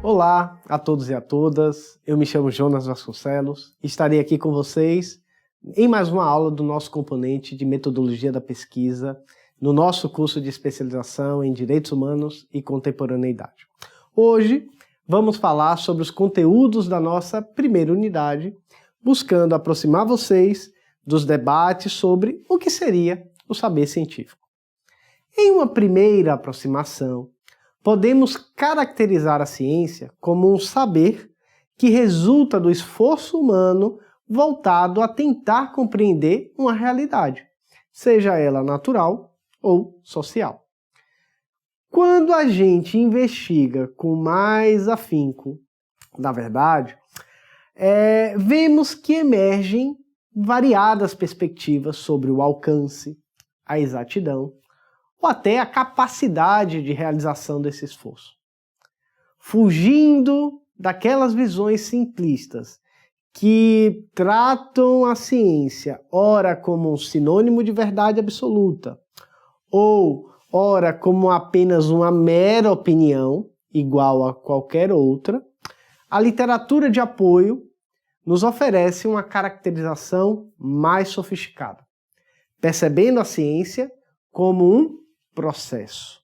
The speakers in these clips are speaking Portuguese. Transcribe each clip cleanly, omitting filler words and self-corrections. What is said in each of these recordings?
Olá a todos e a todas, eu me chamo Jonas Vasconcelos e estarei aqui com vocês em mais uma aula do nosso componente de Metodologia da Pesquisa no nosso curso de especialização em Direitos Humanos e Contemporaneidade. Hoje vamos falar sobre os conteúdos da nossa primeira unidade, buscando aproximar vocês dos debates sobre o que seria o saber científico. Em uma primeira aproximação, podemos caracterizar a ciência como um saber que resulta do esforço humano voltado a tentar compreender uma realidade, seja ela natural ou social. Quando a gente investiga com mais afinco, na verdade, vemos que emergem variadas perspectivas sobre o alcance, a exatidão, ou até a capacidade de realização desse esforço. Fugindo daquelas visões simplistas que tratam a ciência ora como um sinônimo de verdade absoluta, ou ora como apenas uma mera opinião, igual a qualquer outra, a literatura de apoio nos oferece uma caracterização mais sofisticada, percebendo a ciência como um processo,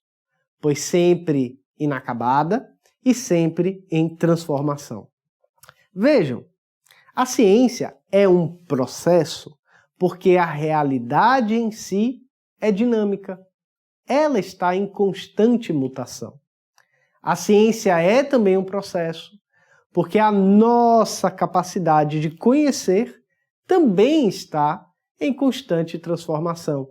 pois sempre inacabada e sempre em transformação. Vejam, a ciência é um processo porque a realidade em si é dinâmica. Ela está em constante mutação. A ciência é também um processo porque a nossa capacidade de conhecer também está em constante transformação.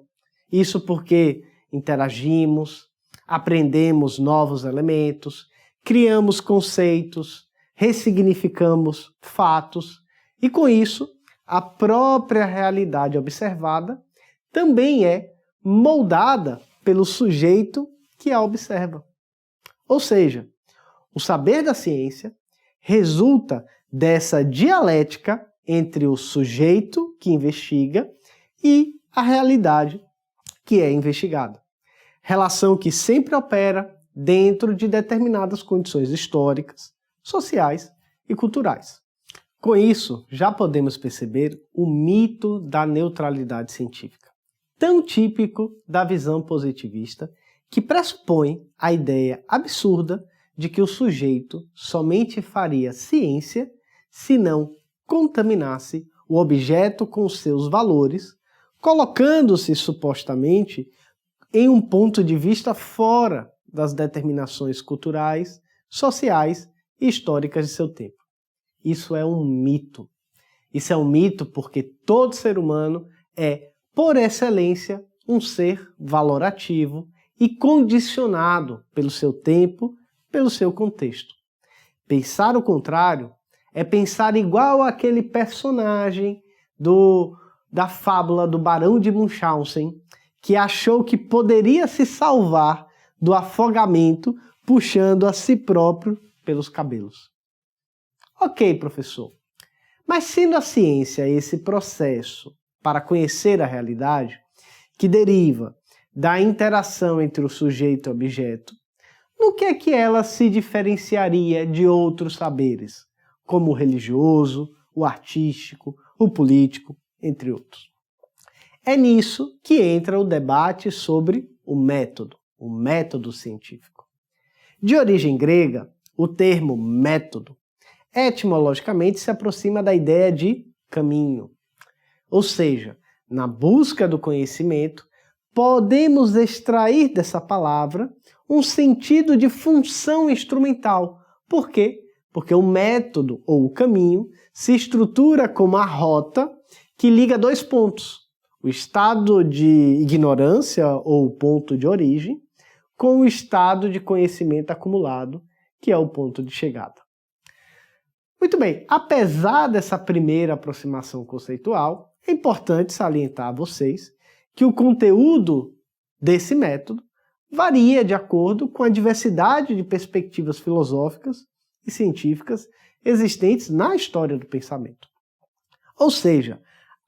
Isso porque interagimos, aprendemos novos elementos, criamos conceitos, ressignificamos fatos e, com isso, a própria realidade observada também é moldada pelo sujeito que a observa. Ou seja, o saber da ciência resulta dessa dialética entre o sujeito que investiga e a realidade que é investigada. Relação que sempre opera dentro de determinadas condições históricas, sociais e culturais. Com isso, já podemos perceber o mito da neutralidade científica, tão típico da visão positivista, que pressupõe a ideia absurda de que o sujeito somente faria ciência se não contaminasse o objeto com seus valores, colocando-se supostamente em um ponto de vista fora das determinações culturais, sociais e históricas de seu tempo. Isso é um mito. Isso é um mito porque todo ser humano é, por excelência, um ser valorativo e condicionado pelo seu tempo, pelo seu contexto. Pensar o contrário é pensar igual àquele personagem da fábula do Barão de Munchausen, que achou que poderia se salvar do afogamento puxando a si próprio pelos cabelos. Ok, professor, mas sendo a ciência esse processo para conhecer a realidade, que deriva da interação entre o sujeito e o objeto, no que é que ela se diferenciaria de outros saberes, como o religioso, o artístico, o político, entre outros? É nisso que entra o debate sobre o método científico. De origem grega, o termo método etimologicamente se aproxima da ideia de caminho. Ou seja, na busca do conhecimento, podemos extrair dessa palavra um sentido de função instrumental. Por quê? Porque o método ou o caminho se estrutura como a rota que liga dois pontos, o estado de ignorância ou ponto de origem, com o estado de conhecimento acumulado, que é o ponto de chegada. Muito bem, apesar dessa primeira aproximação conceitual, é importante salientar a vocês que o conteúdo desse método varia de acordo com a diversidade de perspectivas filosóficas e científicas existentes na história do pensamento. Ou seja,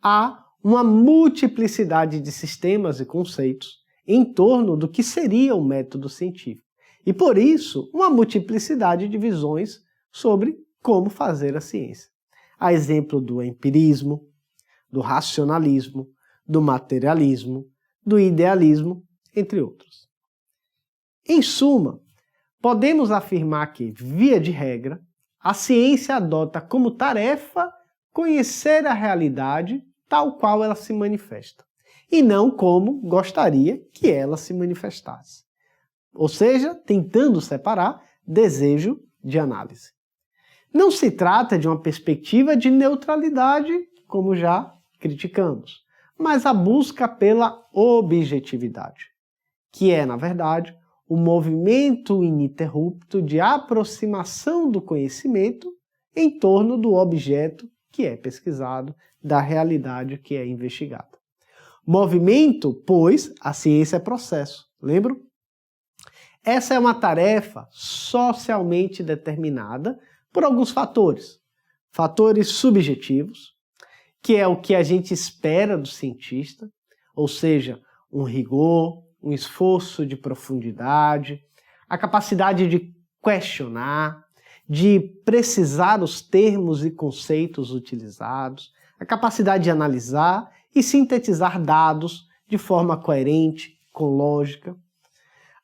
há uma multiplicidade de sistemas e conceitos em torno do que seria o método científico. e, por isso, uma multiplicidade de visões sobre como fazer a ciência. A exemplo do empirismo, do racionalismo, do materialismo, do idealismo, entre outros. Em suma, podemos afirmar que, via de regra, a ciência adota como tarefa conhecer a realidade tal qual ela se manifesta, e não como gostaria que ela se manifestasse. Ou seja, tentando separar desejo de análise. Não se trata de uma perspectiva de neutralidade, como já criticamos, mas a busca pela objetividade, que é, na verdade, o movimento ininterrupto de aproximação do conhecimento em torno do objeto que é pesquisado, da realidade que é investigada. Movimento, pois a ciência é processo, lembram? Essa é uma tarefa socialmente determinada por alguns fatores. Fatores subjetivos, que é o que a gente espera do cientista, ou seja, um rigor, um esforço de profundidade, a capacidade de questionar, de precisar os termos e conceitos utilizados, a capacidade de analisar e sintetizar dados de forma coerente, com lógica.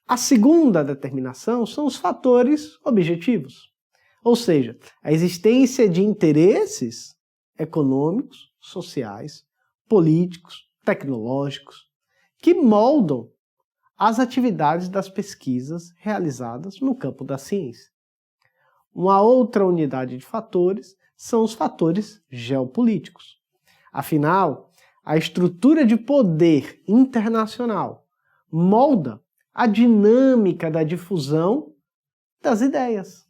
A segunda determinação são os fatores objetivos, ou seja, a existência de interesses econômicos, sociais, políticos, tecnológicos, que moldam as atividades das pesquisas realizadas no campo da ciência. Uma outra unidade de fatores são os fatores geopolíticos. Afinal, a estrutura de poder internacional molda a dinâmica da difusão das ideias.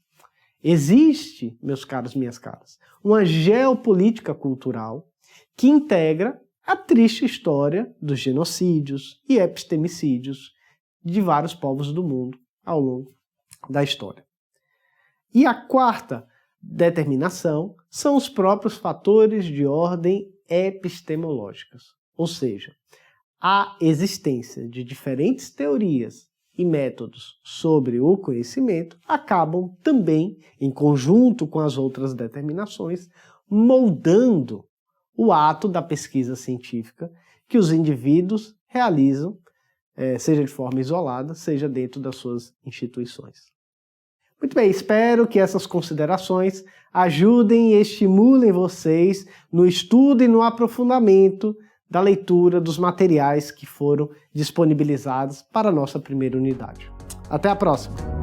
Existe, meus caros, minhas caras, uma geopolítica cultural que integra a triste história dos genocídios e epistemicídios de vários povos do mundo ao longo da história. E a quarta determinação são os próprios fatores de ordem epistemológicas, ou seja, a existência de diferentes teorias e métodos sobre o conhecimento acabam também, em conjunto com as outras determinações, moldando o ato da pesquisa científica que os indivíduos realizam, seja de forma isolada, seja dentro das suas instituições. Muito bem, espero que essas considerações ajudem e estimulem vocês no estudo e no aprofundamento da leitura dos materiais que foram disponibilizados para a nossa primeira unidade. Até a próxima!